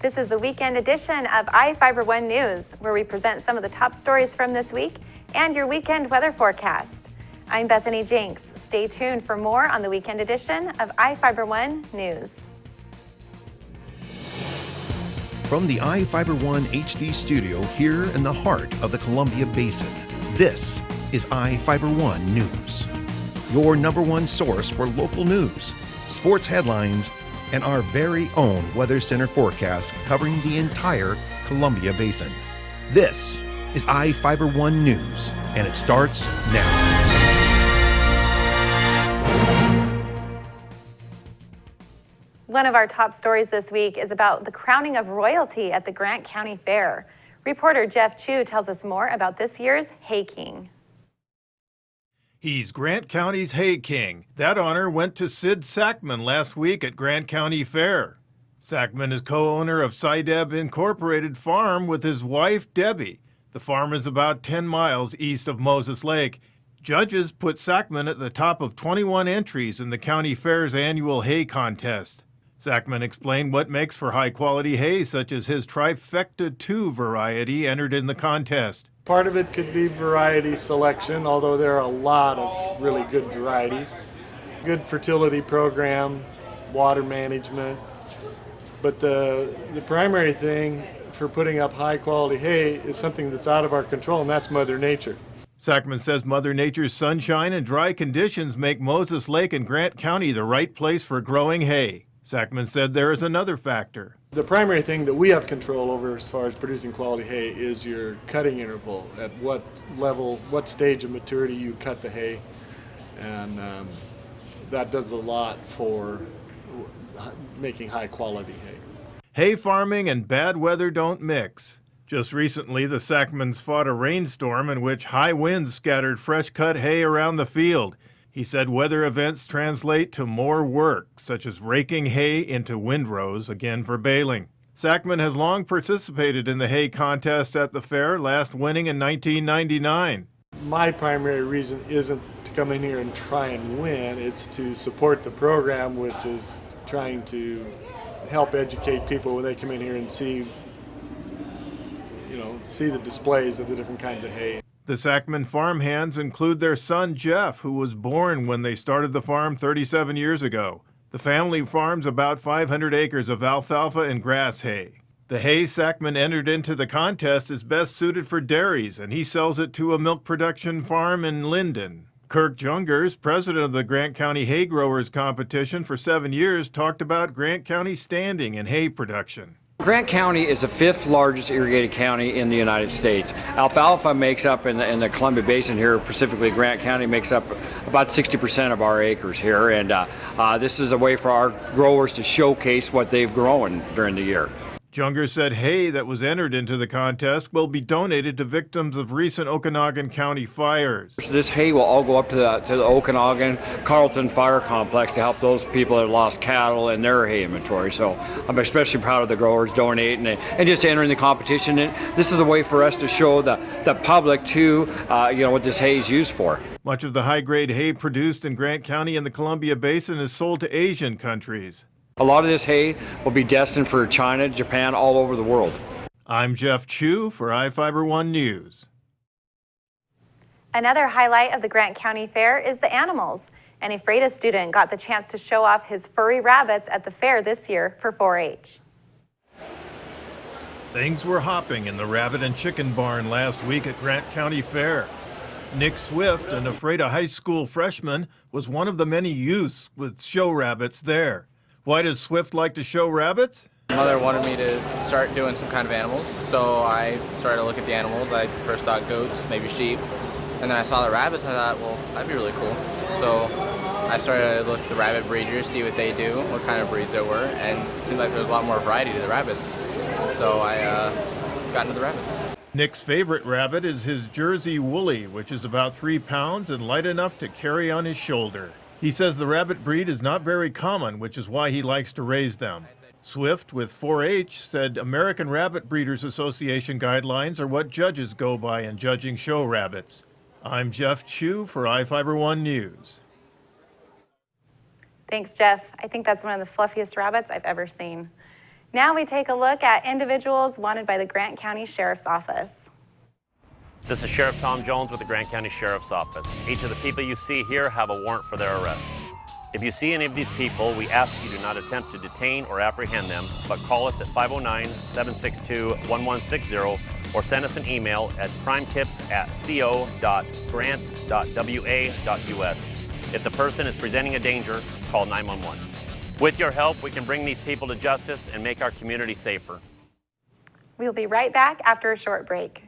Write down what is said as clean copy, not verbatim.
This is the weekend edition of iFIBER 1 News, where we present some of the top stories from this week and your weekend weather forecast. I'm Bethany Jenks. Stay tuned for more on the weekend edition of iFIBER 1 News. From the iFIBER 1 HD studio here in the heart of the Columbia Basin, this is iFIBER 1 News, your number one source for local news, sports headlines, and our very own Weather Center forecast covering the entire Columbia Basin. This is iFIBER 1 News, and it starts now. One of our top stories this week is about the crowning of royalty at the Grant County Fair. Reporter Jeff Chu tells us more about this year's Hay King. He's Grant County's Hay King. That honor went to Sid Sackman last week at Grant County Fair. Sackman is co-owner of Sideb Incorporated Farm with his wife, Debbie. The farm is about 10 miles east of Moses Lake. Judges put Sackman at the top of 21 entries in the county fair's annual hay contest. Sackman explained what makes for high-quality hay, such as his Trifecta 2 variety entered in the contest. Part of it could be variety selection, although there are a lot of really good varieties. Good fertility program, water management. But the primary thing for putting up high-quality hay is something that's out of our control, and that's Mother Nature. Sackman says Mother Nature's sunshine and dry conditions make Moses Lake and Grant County the right place for growing hay. Sackman said there is another factor. The primary thing that we have control over as far as producing quality hay is your cutting interval, at what level, what stage of maturity you cut the hay, and that does a lot for making high quality hay. Hay farming and bad weather don't mix. Just recently, the Sackmans fought a rainstorm in which high winds scattered fresh-cut hay around the field. He said weather events translate to more work, such as raking hay into windrows, again for baling. Sackman has long participated in the hay contest at the fair, last winning in 1999. My primary reason isn't to come in here and try and win, it's to support the program, which is trying to help educate people when they come in here and see the displays of the different kinds of hay. The Sackman farmhands include their son Jeff, who was born when they started the farm 37 years ago. The family farms about 500 acres of alfalfa and grass hay. The hay Sackman entered into the contest is best suited for dairies, and he sells it to a milk production farm in Linden. Kirk Jungers, president of the Grant County Hay Growers Competition for 7 years, talked about Grant County's standing in hay production. Grant County is the 5th largest irrigated county in the United States. Alfalfa makes up in the Columbia Basin here, specifically Grant County makes up about 60% of our acres here, and this is a way for our growers to showcase what they've grown during the year. Junger said hay that was entered into the contest will be donated to victims of recent Okanagan County fires. This hay will all go up to the Okanagan Carlton Fire Complex to help those people that have lost cattle in their hay inventory. So I'm especially proud of the growers donating and just entering the competition. And this is a way for us to show the public too, what this hay is used for. Much of the high-grade hay produced in Grant County and the Columbia Basin is sold to Asian countries. A lot of this hay will be destined for China, Japan, all over the world. I'm Jeff Chu for iFIBER 1 News. Another highlight of the Grant County Fair is the animals. An Ephrata student got the chance to show off his furry rabbits at the fair this year for 4-H. Things were hopping in the rabbit and chicken barn last week at Grant County Fair. Nick Swift, an Ephrata high school freshman, was one of the many youths with show rabbits there. Why does Swift like to show rabbits? Mother wanted me to start doing some kind of animals, so I started to look at the animals. I first thought goats, maybe sheep, and then I saw the rabbits. I thought, well, that'd be really cool. So I started to look at the rabbit breeders, see what they do, what kind of breeds there were, and it seemed like there was a lot more variety to the rabbits. So I got into the rabbits. Nick's favorite rabbit is his Jersey Woolly, which is about 3 pounds and light enough to carry on his shoulder. He says the rabbit breed is not very common, which is why he likes to raise them. Swift with 4-H said American Rabbit Breeders Association guidelines are what judges go by in judging show rabbits. I'm Jeff Chu for iFIBER 1 News. Thanks, Jeff. I think that's one of the fluffiest rabbits I've ever seen. Now we take a look at individuals wanted by the Grant County Sheriff's Office. This is Sheriff Tom Jones with the Grant County Sheriff's Office. Each of the people you see here have a warrant for their arrest. If you see any of these people, we ask you do not attempt to detain or apprehend them, but call us at 509-762-1160 or send us an email at crimetips@co.grant.wa.us. If the person is presenting a danger, call 911. With your help, we can bring these people to justice and make our community safer. We'll be right back after a short break.